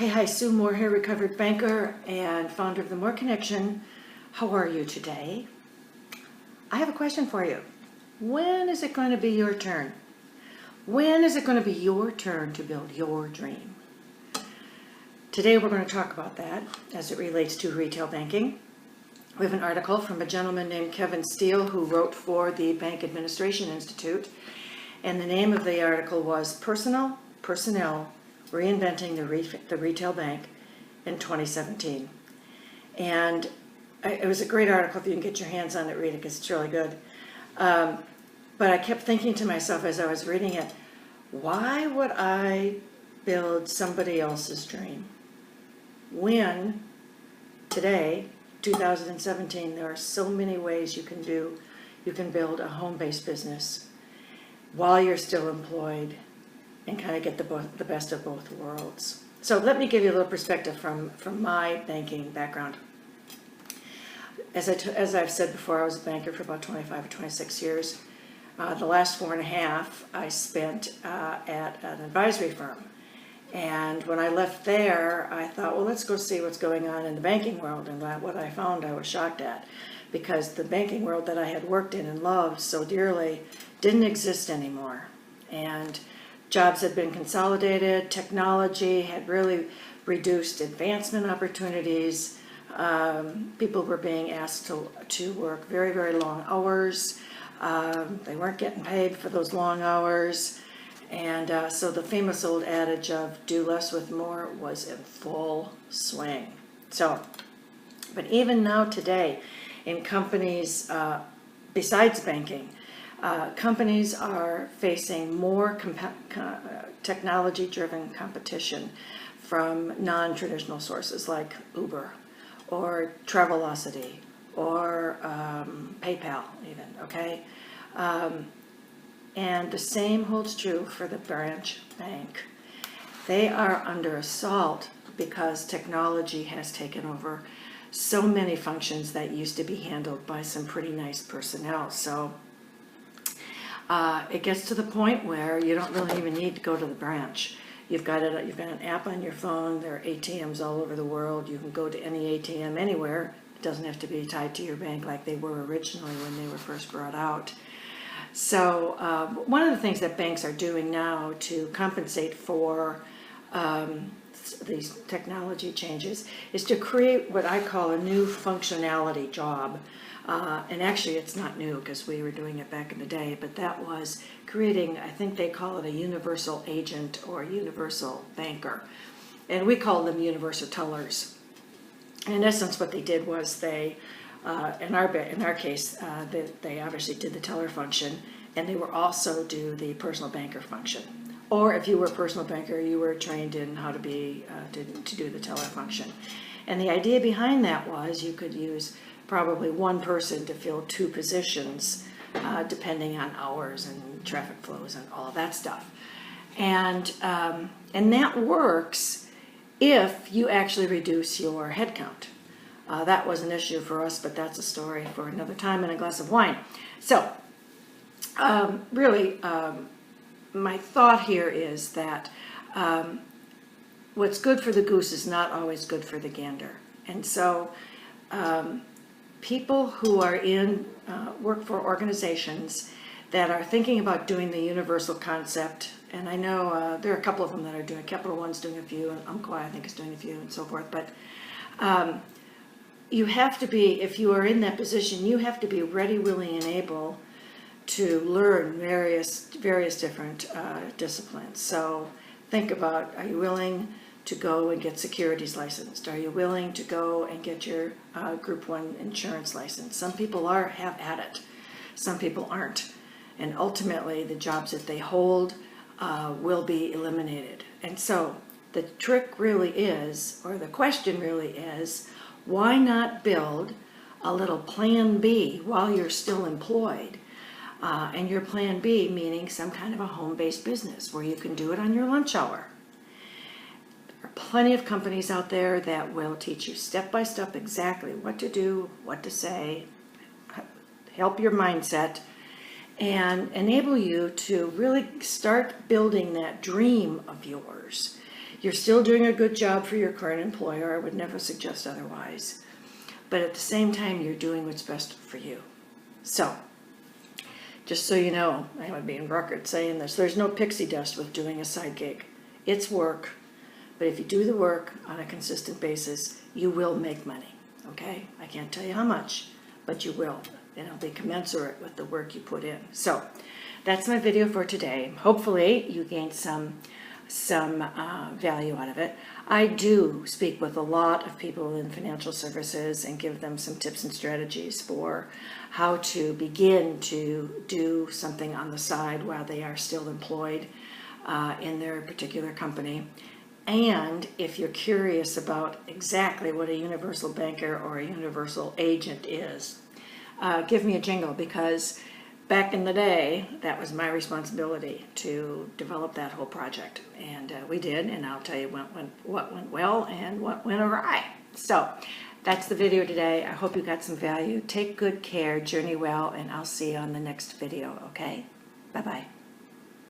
Hey, hi, Sue Moore here, recovered banker and founder of the More Connection. How are you today? I have a question for you. When is it going to be your turn? When is it going to be your turn to build your dream? Today we're going to talk about that as it relates to retail banking. We have an article from a gentleman named Kevin Steele who wrote for the Bank Administration Institute, and the name of the article was Personnel, Reinventing the Retail Bank in 2017. And it was a great article. If you can get your hands on it, read it because it's really good. But I kept thinking to myself as I was reading it, why would I build somebody else's dream? When today, 2017, there are so many ways you can build a home-based business while you're still employed and kind of get the best of both worlds. So let me give you a little perspective from my banking background. As I've said before, I was a banker for about 25 or 26 years. The last 4.5 I spent at an advisory firm. And when I left there, I thought, well, let's go see what's going on in the banking world. And what I found I was shocked at, because the banking world that I had worked in and loved so dearly didn't exist anymore. And jobs had been consolidated, technology had really reduced advancement opportunities. People were being asked to work very, very long hours. They weren't getting paid for those long hours. And so the famous old adage of do less with more was in full swing. But even now today, in companies besides banking, companies are facing more technology-driven competition from non-traditional sources like Uber or Travelocity or PayPal even, okay? And the same holds true for the branch bank. They are under assault because technology has taken over so many functions that used to be handled by some pretty nice personnel. So it gets to the point where you don't really even need to go to the branch. You've got an app on your phone. There are ATMs all over the world. You can go to any ATM anywhere. It doesn't have to be tied to your bank like they were originally when they were first brought out. So one of the things that banks are doing now to compensate for these technology changes is to create what I call a new functionality job. And actually it's not new because we were doing it back in the day, but that was creating, I think they call it a universal agent or universal banker. And we call them universal tellers. And in essence, what they did was they, in our case, they obviously did the teller function, and they were also do the personal banker function. Or if you were a personal banker, you were trained in how to be to do the teller function. And the idea behind that was you could use probably one person to fill two positions, depending on hours and traffic flows and all of that stuff. And that works if you actually reduce your headcount. That was an issue for us, but that's a story for another time and a glass of wine. So really, my thought here is that what's good for the goose is not always good for the gander. And so people who are in work for organizations that are thinking about doing the universal concept, and I know there are a couple of them that are doing, Capital One's doing a few, and Umpqua I think is doing a few, and so forth, but you have to be, if you are in that position, you have to be ready, willing, and able to learn various different disciplines. So think about, are you willing to go and get securities licensed? Are you willing to go and get your Group 1 insurance license? Some people have at it. Some people aren't. And ultimately, the jobs that they hold will be eliminated. And so the trick really is, or the question really is, why not build a little plan B while you're still employed? And your plan B meaning some kind of a home-based business where you can do it on your lunch hour. There are plenty of companies out there that will teach you step by step exactly what to do, what to say, help your mindset, and enable you to really start building that dream of yours. You're still doing a good job for your current employer. I would never suggest otherwise. But at the same time, you're doing what's best for you. So, just so you know, I would be in record saying this, there's no pixie dust with doing a side gig. It's work, but if you do the work on a consistent basis, you will make money, okay? I can't tell you how much, but you will, and it'll be commensurate with the work you put in. So, that's my video for today. Hopefully, you gained some value out of it. I do speak with a lot of people in financial services and give them some tips and strategies for how to begin to do something on the side while they are still employed in their particular company. And if you're curious about exactly what a universal banker or a universal agent is, give me a jingle, because back in the day, that was my responsibility to develop that whole project. And we did, and I'll tell you what went well and what went awry. So that's the video today. I hope you got some value. Take good care, journey well, and I'll see you on the next video, okay? Bye-bye.